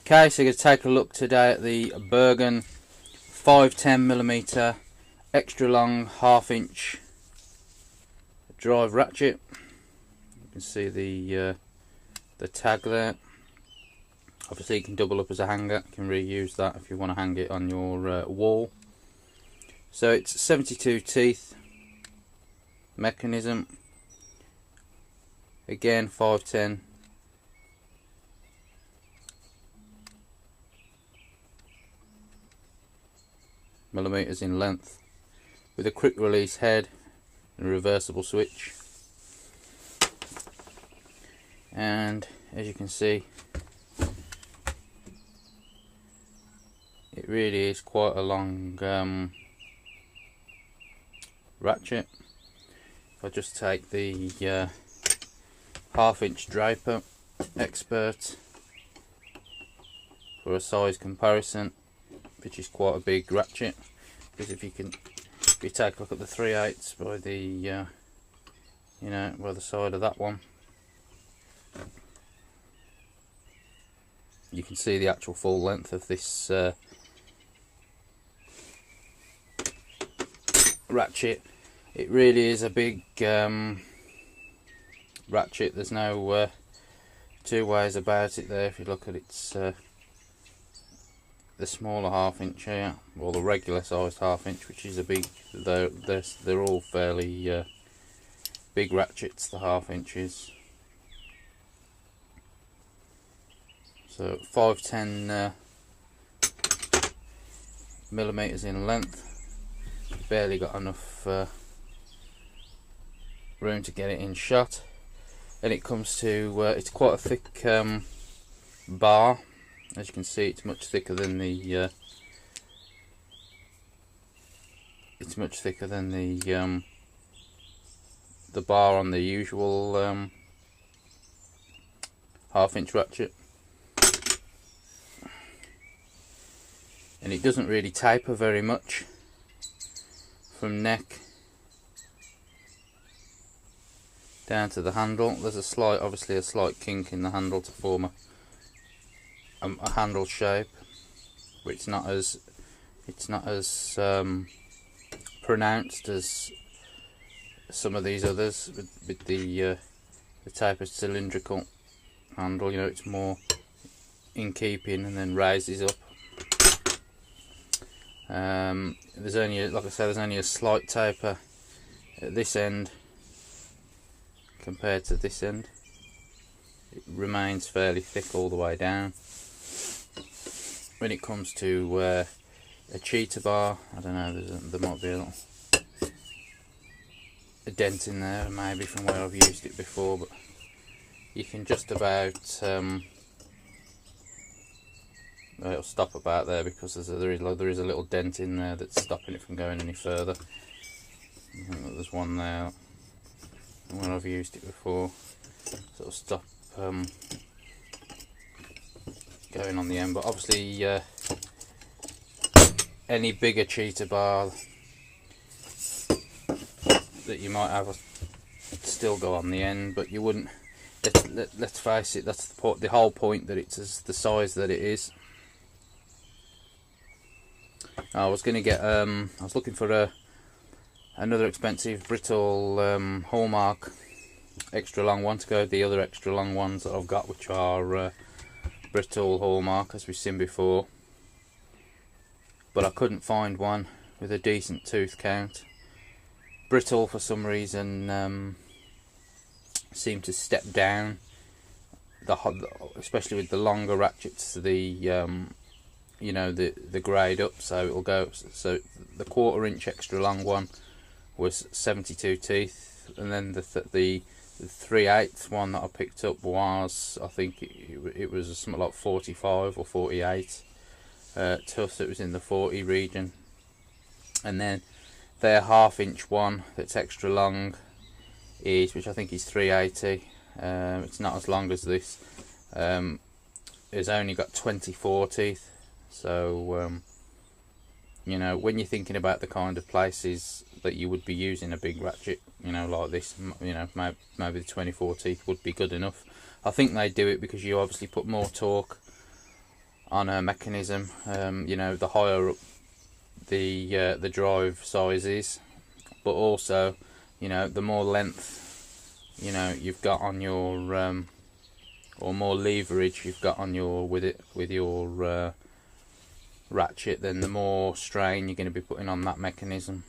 Okay, so we're going to take a look today at the Bergen 510mm extra long 1/2 inch drive ratchet. You can see the tag there. Obviously you can double up as a hanger, you can reuse that if you want to hang it on your wall. So it's 72 teeth mechanism, again 510 millimeters in length, with a quick release head and a reversible switch. And as you can see, it really is quite a long ratchet. If I just take the 1/2 inch Draper Expert for a size comparison, which is quite a big ratchet, because if you take a look at the 3/8 by the by the side of that one, you can see the actual full length of this ratchet. It really is a big ratchet. There's no two ways about it there. If you look at its the smaller 1/2 inch here, or the regular sized 1/2 inch, which is a big, they're all fairly big ratchets, the 1/2 inches. So 510 millimeters in length, barely got enough room to get it in shot. And it comes to it's quite a thick bar. As you can see, it's much thicker than the bar on the usual 1/2 inch ratchet. And it doesn't really taper very much from neck down to the handle. There's obviously a slight kink in the handle to form a handle shape, but it's not as pronounced as some of these others with the tapered cylindrical handle. You know, it's more in keeping and then raises up. There's only, like I say, there's only a slight taper at this end compared to this end. It remains fairly thick all the way down. When it comes to a cheetah bar, I don't know, there might be a dent in there maybe from where I've used it before, but you can just about it'll stop about there, because there is a little dent in there that's stopping it from going any further. I think that there's one there when I've used it before, so it'll stop going on the end. But obviously any bigger cheetah bar that you might have still go on the end, but you wouldn't. Let's face it, that's the whole point, that it's the size that it is. I was going to get I was looking for another expensive brittle Hallmark extra long one to go with the other extra long ones that I've got, which are brittle Hallmark, as we've seen before, but I couldn't find one with a decent tooth count. Brittle, for some reason, seemed to step down, especially with the longer ratchets, the grade up, so it'll go. So the 1/4 inch extra long one was 72 teeth, and then the 3/8 one that I picked up was, I think it was something like 45 or 48 to us. It was in the 40 region. And then their 1/2 inch one that's extra long is, which I think is 380. It's not as long as this. It's only got 24 teeth. So when you're thinking about the kind of places that you would be using a big ratchet, like this, maybe the 24 teeth would be good enough. I think they do it because you obviously put more torque on a mechanism. You know, the higher up the drive size is, but also, you know, the more length, you know, you've got on your or more leverage you've got on your with your ratchet, then the more strain you're going to be putting on that mechanism.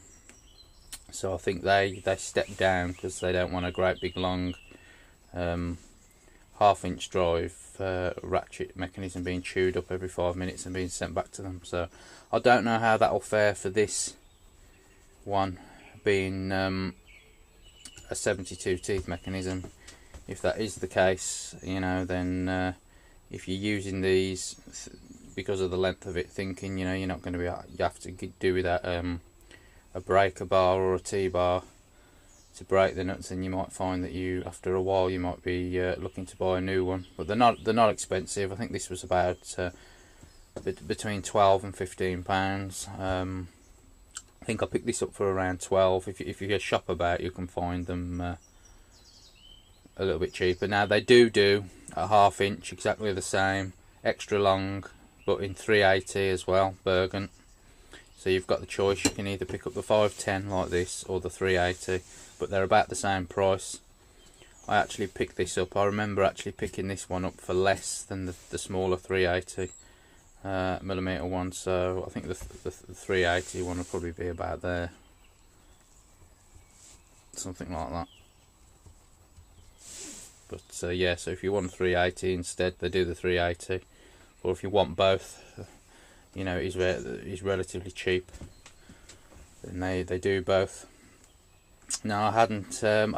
So I think they step down because they don't want a great big long half-inch drive ratchet mechanism being chewed up every 5 minutes and being sent back to them. So I don't know how that will fare for this one, being a 72 teeth mechanism. If that is the case, you know, then if you're using these because of the length of it, thinking, you know, you're not going to be, you have to do without a breaker bar or a T-bar to break the nuts, and you might find that you, after a while, you might be looking to buy a new one. But they're not expensive. I think this was about between 12 and 15 pounds. I think I picked this up for around 12. If you shop about, you can find them a little bit cheaper. Now they do a half-inch, exactly the same, extra long, but in 380 as well, Bergen. So you've got the choice. You can either pick up the 510 like this or the 380, but they're about the same price. I actually picked this up. I remember actually picking this one up for less than the smaller 380 millimeter one. So I think the 380 one will probably be about there, something like that. But yeah, so if you want 380 instead, they do the 380. Or if you want both, you know, it's relatively cheap, and they do both. Now I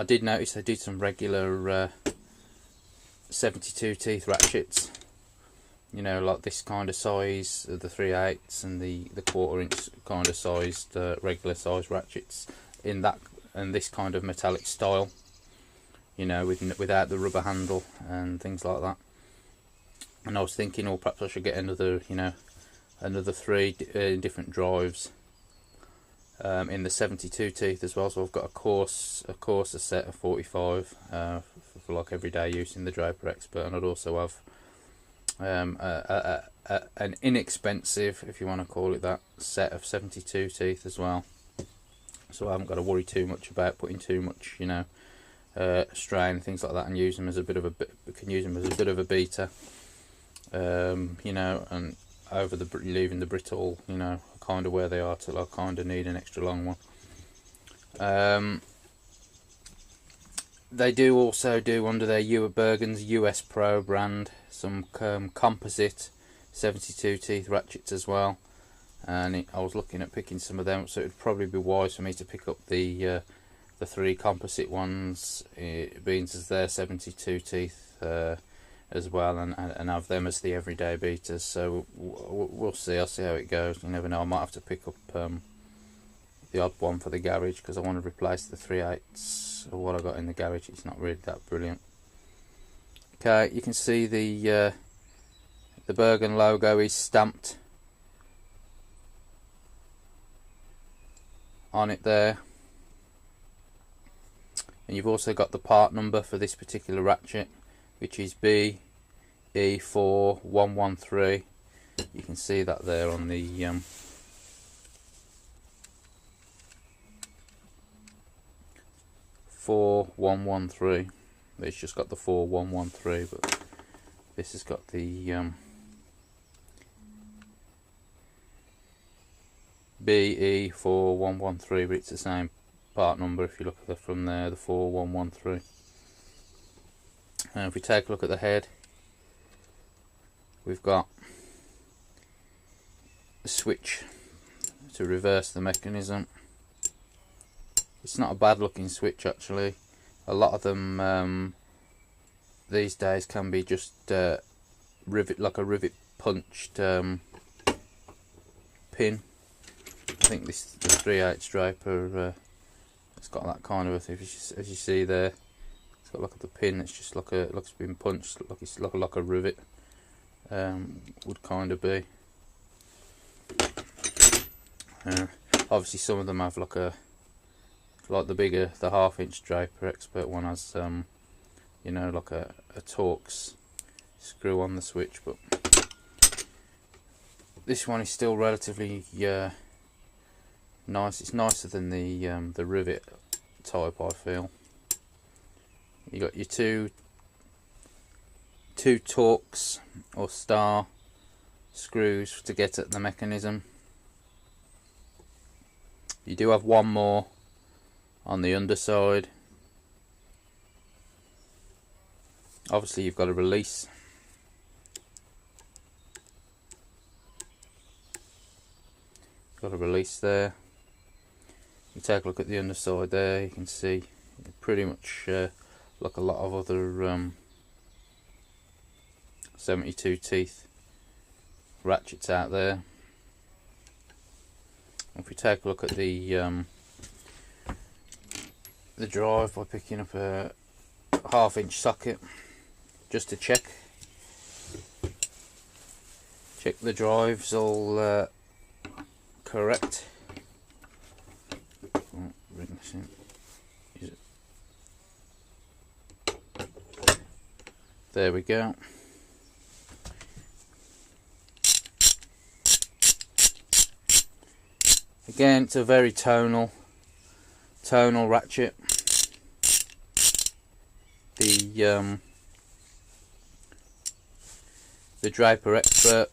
did notice they did some regular 72 teeth ratchets, you know, like this kind of size, the 3/8 and the 1/4 inch kind of sized regular size ratchets in that and this kind of metallic style, you know, without the rubber handle and things like that. And I was thinking, oh, perhaps I should get another, you know, another 3 different drives in the 72 teeth as well. So I've got a coarser set of 45 for like everyday use in the Draper Expert, and I'd also have an inexpensive, if you want to call it that, set of 72 teeth as well. So I haven't got to worry too much about putting too much, you know, strain and things like that, and use them as a bit of a beater. You know, and over leaving the brittle, you know, kind of where they are, till I kind of need an extra long one. They do also do, under their Bergen's US Pro brand, some composite 72 teeth ratchets as well, and I was looking at picking some of them, so it would probably be wise for me to pick up the 3 composite ones, being as they're 72 teeth as well, and have them as the everyday beaters. So we'll see. I'll see how it goes. You never know, I might have to pick up the odd one for the garage, because I want to replace the 3/8 of what I got in the garage. It's not really that brilliant. Okay, you can see the Bergen logo is stamped on it there, and you've also got the part number for this particular ratchet, which is BE4113. You can see that there on the .4113. It's just got the 4113, but this has got the BE4113, but it's the same part number if you look at it from there, the 4113. And if we take a look at the head, we've got a switch to reverse the mechanism. It's not a bad looking switch actually. A lot of them these days can be just like a rivet punched pin. I think the 3/8 Draper it's got that kind of a thing, as you see there. It's got like the pin. It's just like looks it's been punched, like it's like a rivet would kind of be. Obviously, some of them have like the 1/2-inch Draper Expert one has you know, like a Torx screw on the switch, but this one is still relatively nice. It's nicer than the rivet type, I feel. You got your two Torx or star screws to get at the mechanism. You do have one more on the underside. Obviously you've got a release. Got a release there. You take a look at the underside there, you can see pretty much like a lot of other 72 teeth ratchets out there. If we take a look at the drive by picking up a 1/2 inch socket just to check the drive's all correct. Oh, bring this in. Is it? There we go. Again, it's a very tonal ratchet. The Draper Expert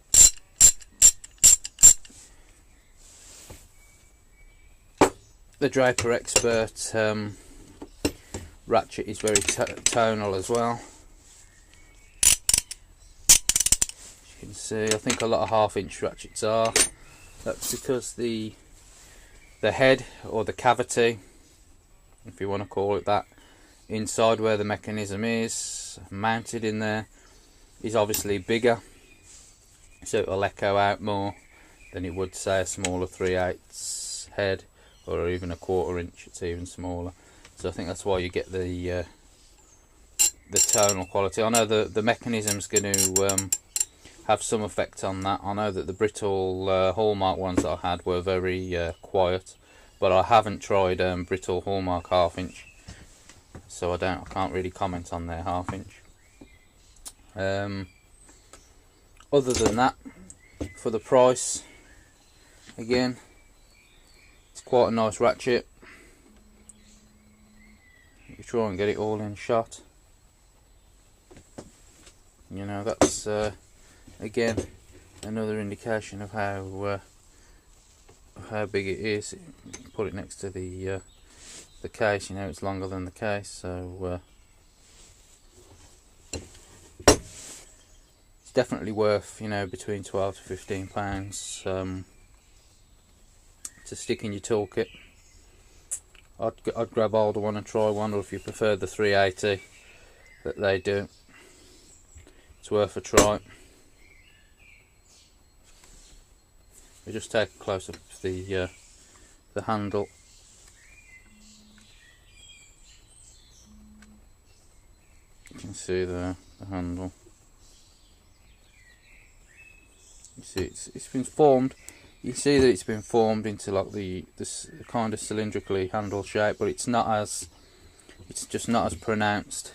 ratchet is very tonal as well. As you can see, I think a lot of 1/2 inch ratchets are. That's because the head, or the cavity, if you want to call it that, inside where the mechanism is mounted in there, is obviously bigger, so it will echo out more than it would, say, a smaller 3/8 head, or even a 1/4 inch. It's even smaller. So I think that's why you get the tonal quality. I know the mechanism's going to have some effect on that. I know that the brittle Hallmark ones that I had were very quiet, but I haven't tried brittle Hallmark 1/2 inch, so I can't really comment on their 1/2 inch. Other than that, for the price, again, it's quite a nice ratchet. You try and get it all in shot. You know, that's again another indication of how big it is. You put it next to the case. You know, it's longer than the case, so it's definitely worth, you know, between £12 to £15 to stick in your toolkit. I'd grab hold of one and try one, or if you prefer the 380 that they do, it's worth a try. We just take a close up of the handle. You can see the handle. You see it's been formed. You see that it's been formed into like this kind of cylindrically handle shape, but it's just not as pronounced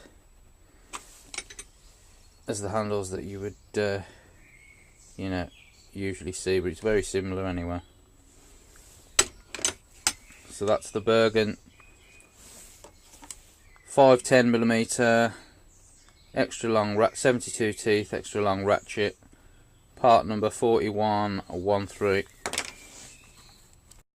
as the handles that you would you know, usually see, but it's very similar anyway. So that's the Bergen 510mm extra long 72 teeth extra long ratchet, part number 4113.